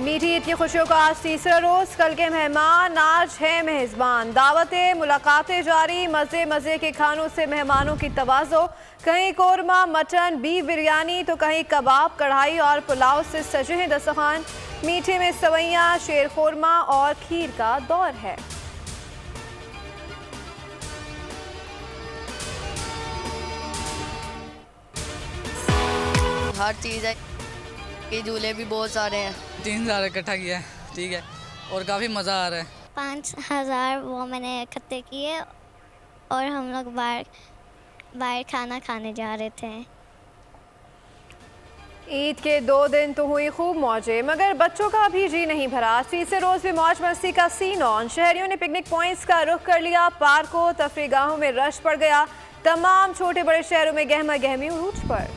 मीठी ईद की खुशियों का आज तीसरा रोज, कल के मेहमान आज हैं मेहजबान। दावतें मुलाकातें जारी, मजे मजे के खानों से मेहमानों की तवाज़ो। कहीं कोरमा, मटन, बीफ बिरयानी तो कहीं कबाब, कढ़ाई और पुलाव से सजे हैं दस्तरखान। मीठे में सवैयाँ, शेर खोरमा और खीर का दौर है। हर चीज़ है कि झूले भी बहुत सारे हैं। 3,000 इकट्ठा किया है, ठीक है, और काफ़ी मज़ा आ रहा है। 5,000 वो मैंने इकट्ठे किए और हम लोग बाहर खाना खाने जा रहे थे। ईद के 2 दिन तो हुई खूब मौजें, मगर बच्चों का भी जी नहीं भरा। तीसरे रोज भी मौज मस्ती का सीन ऑन। शहरियों ने पिकनिक पॉइंट्स का रुख कर लिया, पार्कों तफरीगाहों में रश पड़ गया। तमाम छोटे बड़े शहरों में गहमा गहमी उरूज पर।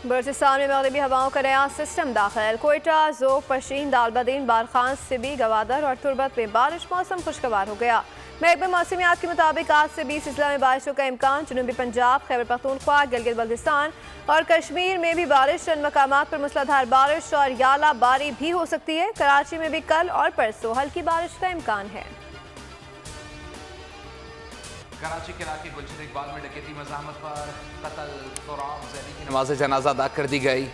बलूचिस्तान में मगरबी हवाओं का नया सिस्टम दाखिल। कोयटा, ज़ोक, पशीन, दालबदीन, बारखान, सिबी, गवादर और तुर्बत में बारिश, मौसम खुशगवार हो गया। महकमे मौसमियात के मुताबिक आज से 20 अजला में बारिशों का इम्कान। जनूबी पंजाब, खैबर पख्तूनख्वा, गिलगित बल्तिस्तान और कश्मीर में भी बारिश। चंद मकामात पर मूसलाधार बारिश और याला बारी भी हो सकती है। कराची में भी कल और परसों हल्की बारिश का इम्कान है। कराची के इलाके गुलशन इकबाल में डकैती मज़ाहमत पर कत्ल तुराब ज़ैदी की नमाज जनाजा अदा कर दी गई।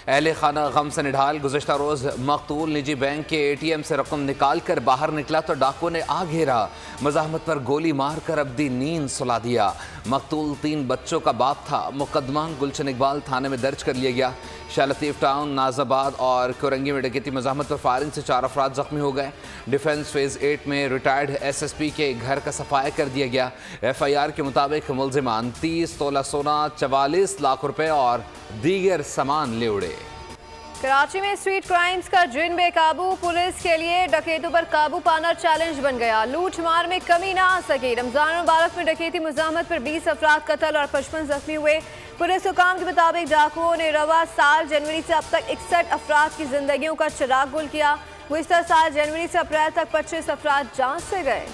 अहले खाना गम से निढाल। गुज़श्ता रोज़ मकतूल निजी बैंक के ATM से रकम निकाल कर बाहर निकला तो डाकुओं ने आ घेरा, मज़ाहमत पर गोली मार कर अब्दी नींद सुला दिया। मकतूल 3 बच्चों का बाप था। मुकदमा गुलशन इकबाल थाने में दर्ज कर लिया गया। शाह लतीफ़ टाउन, नाज़ाबाद और कोरंगी में डकैती मज़ाहमत पर फायरिंग से 4 अफराद ज़ख्मी हो गए। डिफेंस फेज़ 8 में रिटायर्ड SSP के घर का सफाया कर दिया गया। FIR के मुताबिक मुलजिमान 30 तोला सोना, 44 लाख रुपए और दीगर सामान ले उड़े। कराची में स्ट्रीट क्राइम्स का जिन बेकाबू, पुलिस के लिए डकैतों पर काबू पाना चैलेंज बन गया। लूट मार में कमी ना आ सकी। रमजान मुबारक में डकैती मुज़ाहमत पर 20 अफराद कत्ल और 55 जख्मी हुए। पुलिस हुकाम के मुताबिक डाकुओं ने रवा साल जनवरी से अब तक 61 अफराद की जिंदगियों का चिराग गुल किया। गुज़िश्ता साल जनवरी से अप्रैल तक 25 अफराद जान से गए।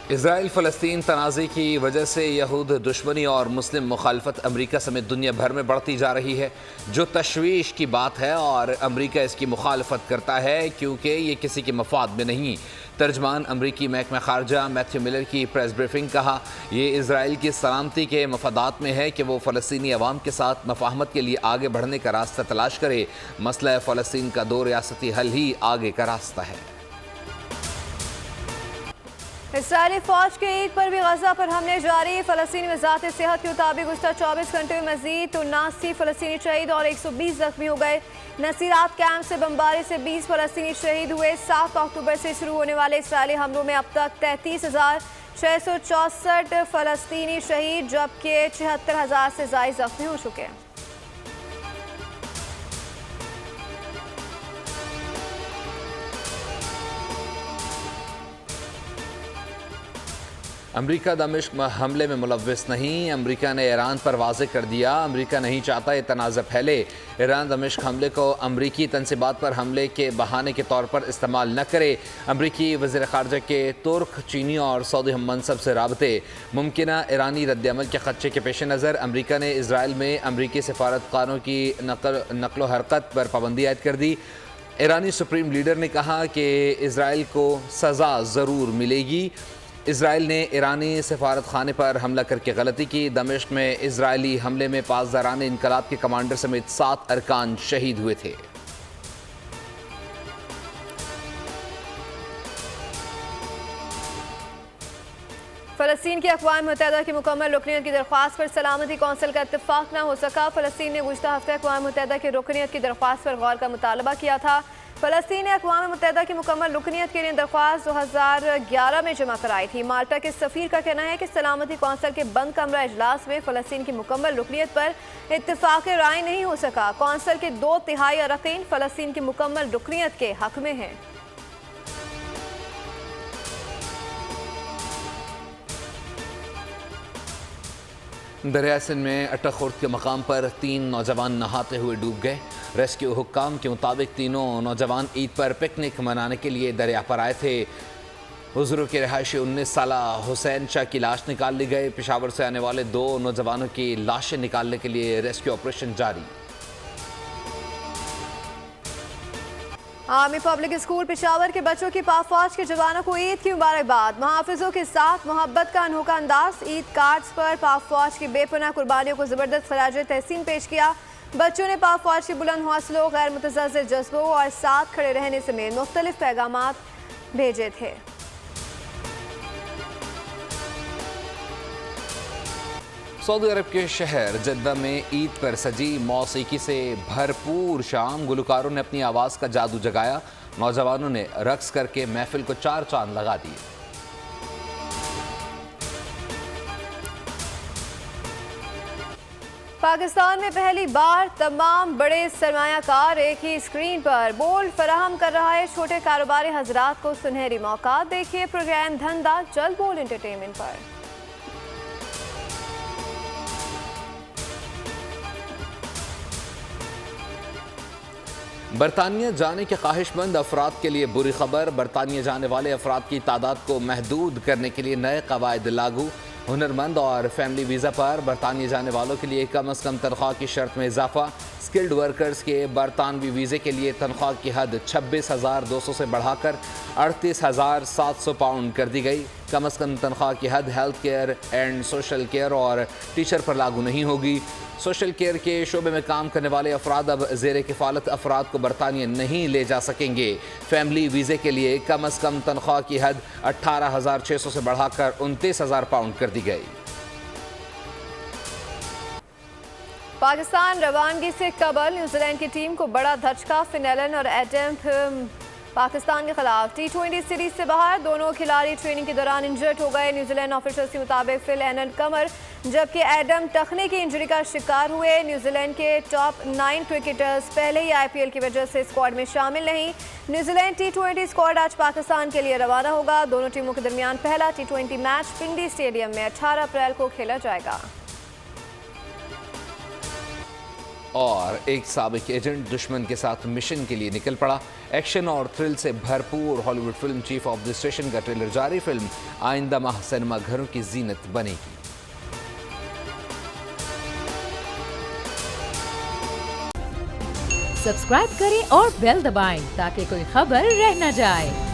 इसराइल फ़लस्तीन तनाज़े की वजह से यहूद दुश्मनी और मुस्लिम मुखालफत अमरीका समेत दुनिया भर में बढ़ती जा रही है, जो तशवीश की बात है। और अमरीका इसकी मुखालफत करता है क्योंकि ये किसी के मफाद में नहीं। तर्जमान अमरीकी महकमा खारजा मैथ्यू मिलर की प्रेस ब्रीफिंग कहा, ये इसराइल की सलामती के मफादात में है कि वो फ़लस्तीनी अवाम के साथ मफाहमत के लिए आगे बढ़ने का रास्ता तलाश करे। मसला फ़लस्तीन का 2 रियासती हल ही आगे का रास्ता है। इसराइली फौज के ईद पर भी गजा पर हमले जारी। फ़लस्तीनी वज़ारत सेहत के मुताबिक गुज़श्ता 24 घंटे में मज़ीद 79 फ़लस्तीनी शहीद और 120 जख्मी हो गए। नसीरात कैंप से बमबारी से 20 फ़लस्तीनी शहीद हुए। 7 अक्टूबर से शुरू होने वाले इसराइली हमलों में अब तक 33,664 फ़लस्तीनी शहीद जबकि 76,000 से ज़ायद जख्मी हो चुके हैं। अमरीका दमिश्क हमले में मुलव्विस नहीं। अमरीका ने ईरान पर वाज़ेह कर दिया, अमरीका नहीं चाहता ये तनाज़ा फैले। ईरान दमिश्क हमले को अमरीकी तनसीबात पर हमले के बहाने के तौर पर इस्तेमाल न करे। अमरीकी वज़ीर ख़ारजा के तुर्क, चीनी और सऊदी हममनसब से राबते। मुमकिना ईरानी रद्दअमल के ख़दशे के पेश नज़र अमरीका ने इसराइल में अमरीकी सफारतखानों की नकलो हरकत पर पाबंदी आयद कर दी। ईरानी सुप्रीम लीडर ने कहा कि इसराइल को सज़ा ज़रूर मिलेगी। इसराइल ने ईरानी सफारत खाने पर हमला करके गलती की। दमिश्क में इसराइली हमले में पासदारान इनकलाब के कमांडर समेत 7 अरकान शहीद हुए थे। फ़लस्तीन की अक़वाम मुत्तहिदा की मुकम्मल रुकनियत की दरख्वास्त पर सलामती कौंसिल का इत्तफाक न हो सका। फ़लस्तीन ने गुज़श्ता हफ्ते अक़वाम मुत्तहिदा की रुकनियत की दरख्वास्त पर गौर का मुतालबा किया था। फ़लस्तीन ने अक़वाम मुत्तहिदा की मुकम्मल रुकनियत के लिए दरख्वास्त 2011 में जमा कराई थी। माल्टा के सफ़ीर का कहना है कि सलामती कौंसिल के बंद कमरा इजलास में फ़लस्तीन की मुकम्मल रुकनियत पर इत्तफाक राय नहीं हो सका। कौंसिल के 2/3 अरकान फ़लस्तीन की मुकम्मल रुकनियत के हक़ में हैं। दरिया सिंध में अटक खुर्द के मकाम पर 3 नौजवान नहाते हुए डूब गए। रेस्क्यू हुक्काम के मुताबिक तीनों नौजवान ईद पर पिकनिक मनाने के लिए दरिया पर आए थे। हुजूर के रिहायशी 19 साल हुसैन शाह की लाश निकाल ली गई। पेशावर से आने वाले 2 नौजवानों की लाशें निकालने के लिए रेस्क्यू ऑपरेशन जारी। आर्मी पब्लिक स्कूल पेशावर के बच्चों की पाक फौज के जवानों को ईद की मुबारकबाद। मुहाफिजों के साथ मोहब्बत का अनोखा अंदाज। ईद कार्ड्स पर पाक फौज की बेपनाह कुर्बानियों को जबरदस्त खराज तहसीन पेश किया। बच्चों ने पाक फौज के बुलंद हौसलों, गैर मुतज़्ज़िल जज्बों और साथ खड़े रहने समेत मुख्तलिफ पैगामात भेजे थे। सऊदी अरब के शहर जद्दा में ईद पर सजी मौसीकी से भरपूर शाम। गुलकारों ने अपनी आवाज़ का जादू जगाया। नौजवानों ने रक्स करके महफिल को 4 चांद लगा दिए। पाकिस्तान में पहली बार तमाम बड़े सरमायाकार एक ही स्क्रीन पर बोल्ड फराहम कर रहा है। छोटे कारोबारी हजरात को सुनहरी मौका। देखिए प्रोग्राम धंधा जल्द बोल्ड एंटरटेनमेंट पर। बरतानिया जाने के ख्वाहिशमंद अफराद के लिए बुरी खबर। बरतानिया जाने वाले अफराद की तादाद को महदूद करने के लिए नए कवायद लागू। हुनरमंद और फैमिली वीज़ा पर बरतानिया जाने वालों के लिए कम अज़ कम तनख्वाह की शर्त में इजाफा। स्किल्ड वर्कर्स के बरतानवी वीज़े के लिए तनख्वाह की हद 26,200 से बढ़ाकर 38,700 पाउंड कर दी गई। कम अज़ कम तनख्वाह की हद health care and social care और टीचर पर लागू नहीं होगी। सोशल केयर के शोबे में काम करने वाले अफराद अब ज़ेर किफ़ालत अफराद को बरतानिया नहीं ले जा सकेंगे। फैमिली वीज़े के लिए कम अज़ कम तनख्वाह की हद 18,600 से बढ़ाकर 29,000 पाउंड कर दी गई। पाकिस्तान रवानगी से कबल न्यूजीलैंड की टीम को बड़ा धचका। फिनेलन और एडम पाकिस्तान के खिलाफ T20 सीरीज से बाहर। दोनों खिलाड़ी ट्रेनिंग के दौरान इंजर्ड हो गए। न्यूजीलैंड ऑफिशियल्स के मुताबिक फिल एनन कमर जबकि एडम टखने की इंजरी का शिकार हुए। न्यूजीलैंड के टॉप 9 क्रिकेटर्स पहले ही IPL की वजह से स्क्वाड में शामिल नहीं। न्यूजीलैंड T20 स्क्वाड आज पाकिस्तान के लिए रवाना होगा। दोनों टीमों के दरमियान पहला T20 मैच पिंडी स्टेडियम में 18 अप्रैल को खेला जाएगा। और एक साबिक एजेंट दुश्मन के साथ मिशन के लिए निकल पड़ा। एक्शन और थ्रिल से भरपूर Hollywood film chief of the station का ट्रेलर जारी। फिल्म आइंदा माह सिनेमा घरों की जीनत बनेगी। सब्सक्राइब करें और बेल दबाएं ताकि कोई खबर रह न जाए।